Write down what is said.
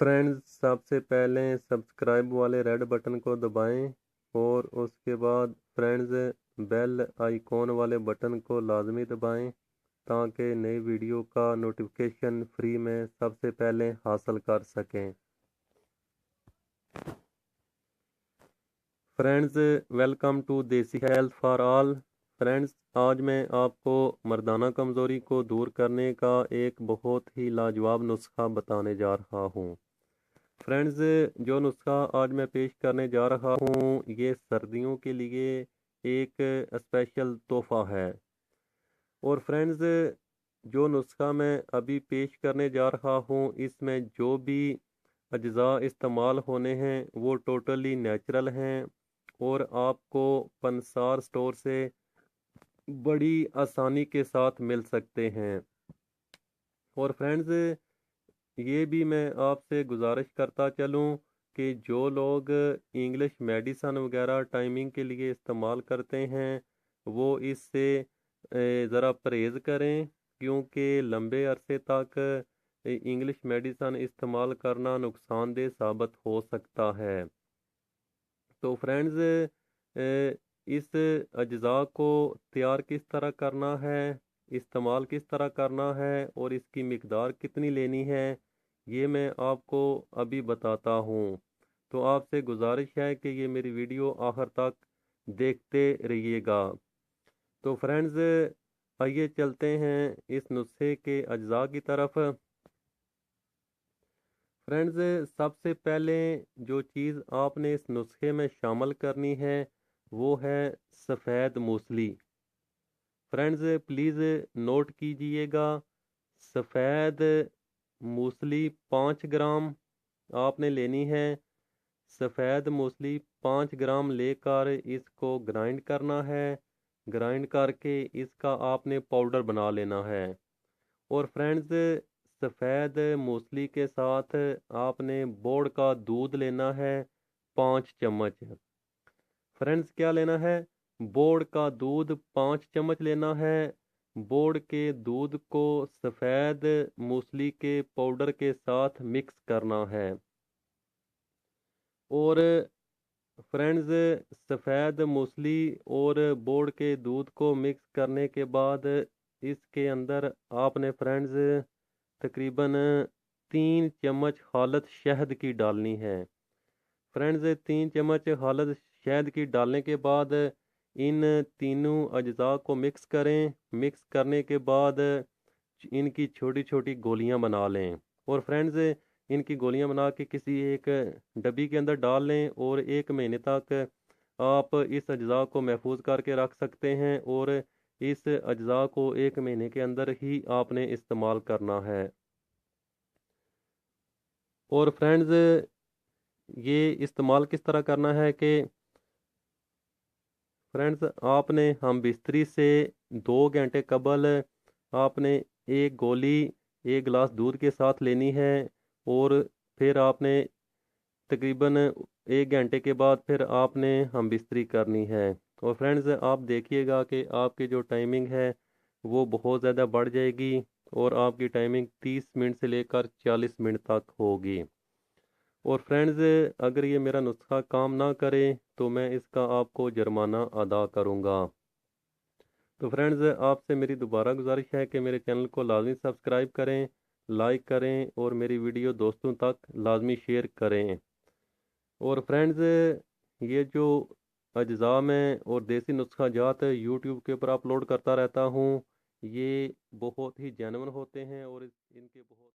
Friends, سب سے پہلے subscribe والے ریڈ بٹن کو دبائیں اور اس کے بعد فرینڈز بیل آئیکن والے بٹن کو لازمی دبائیں تاکہ نئی ویڈیو کا نوٹیفیکیشن فری میں سب سے پہلے حاصل کر سکیں۔ فرینڈز، ویلکم ٹو دیسی ہیلتھ فار آل۔ فرینڈز، آج میں آپ کو مردانہ کمزوری کو دور کرنے کا ایک بہت ہی لاجواب نسخہ بتانے جا رہا ہوں۔ فرینڈز، جو نسخہ آج میں پیش کرنے جا رہا ہوں یہ سردیوں کے لیے ایک اسپیشل تحفہ ہے۔ اور فرینڈز، جو نسخہ میں ابھی پیش کرنے جا رہا ہوں اس میں جو بھی اجزاء استعمال ہونے ہیں وہ ٹوٹلی نیچرل ہیں اور آپ کو پنسار سٹور سے بڑی آسانی کے ساتھ مل سکتے ہیں۔ اور فرینڈز، یہ بھی میں آپ سے گزارش کرتا چلوں کہ جو لوگ انگلش میڈیسن وغیرہ ٹائمنگ کے لیے استعمال کرتے ہیں وہ اس سے ذرا پرہیز کریں، کیونکہ لمبے عرصے تک انگلش میڈیسن استعمال کرنا نقصان دہ ثابت ہو سکتا ہے۔ تو فرینڈز، اس اجزاء کو تیار کس طرح کرنا ہے، استعمال کس طرح کرنا ہے اور اس کی مقدار کتنی لینی ہے یہ میں آپ کو ابھی بتاتا ہوں۔ تو آپ سے گزارش ہے کہ یہ میری ویڈیو آخر تک دیکھتے رہیے گا۔ تو فرینڈز، آئیے چلتے ہیں اس نسخے کے اجزاء کی طرف۔ فرینڈز، سب سے پہلے جو چیز آپ نے اس نسخے میں شامل کرنی ہے وہ ہے سفید موسلی۔ فرینڈز پلیز نوٹ کیجئے گا، سفید موسلی 5 گرام آپ نے لینی ہے۔ سفید موسلی 5 گرام لے کر اس کو گرائنڈ کرنا ہے، گرائنڈ کر کے اس کا آپ نے پاؤڈر بنا لینا ہے۔ اور فرینڈز، سفید موسلی کے ساتھ آپ نے بوڑ کا دودھ لینا ہے 5 چمچ۔ فرینڈز، کیا لینا ہے؟ بوڑ کا دودھ 5 چمچ لینا ہے۔ بوڑ کے دودھ کو سفید موسلی کے پاؤڈر کے ساتھ مکس کرنا ہے۔ اور فرینڈز، سفید موسلی اور بوڑ کے دودھ کو مکس کرنے کے بعد اس کے اندر آپ نے فرینڈز تقریباً 3 چمچ خالص شہد کی ڈالنی ہے۔ فرینڈز، 3 چمچ خالص شہد کی ڈالنے کے بعد ان تینوں اجزاء کو مکس کریں۔ مکس کرنے کے بعد ان کی چھوٹی چھوٹی گولیاں بنا لیں۔ اور فرینڈز، ان کی گولیاں بنا کے کسی ایک ڈبی کے اندر ڈال لیں اور 1 مہینے تک آپ اس اجزاء کو محفوظ کر کے رکھ سکتے ہیں اور اس اجزاء کو 1 مہینے کے اندر ہی آپ نے استعمال کرنا ہے۔ اور فرینڈز، یہ استعمال کس طرح کرنا ہے کہ فرینڈز آپ نے ہم بستری سے 2 گھنٹے قبل آپ نے ایک گولی 1 گلاس دودھ کے ساتھ لینی ہے اور پھر آپ نے تقریباً 1 گھنٹے کے بعد پھر آپ نے ہم بستری کرنی ہے۔ اور فرینڈز، آپ دیکھیے گا کہ آپ کی جو ٹائمنگ ہے وہ بہت زیادہ بڑھ جائے گی اور آپ کی ٹائمنگ 30 منٹ سے لے کر 40 منٹ تک ہوگی۔ اور فرینڈز، اگر یہ میرا نسخہ کام نہ کرے تو میں اس کا آپ کو جرمانہ ادا کروں گا۔ تو فرینڈز، آپ سے میری دوبارہ گزارش ہے کہ میرے چینل کو لازمی سبسکرائب کریں، لائک کریں اور میری ویڈیو دوستوں تک لازمی شیئر کریں۔ اور فرینڈز، یہ جو اجزاء میں اور دیسی نسخہ جات یوٹیوب کے اوپر اپلوڈ کرتا رہتا ہوں یہ بہت ہی جینون ہوتے ہیں اور ان کے بہت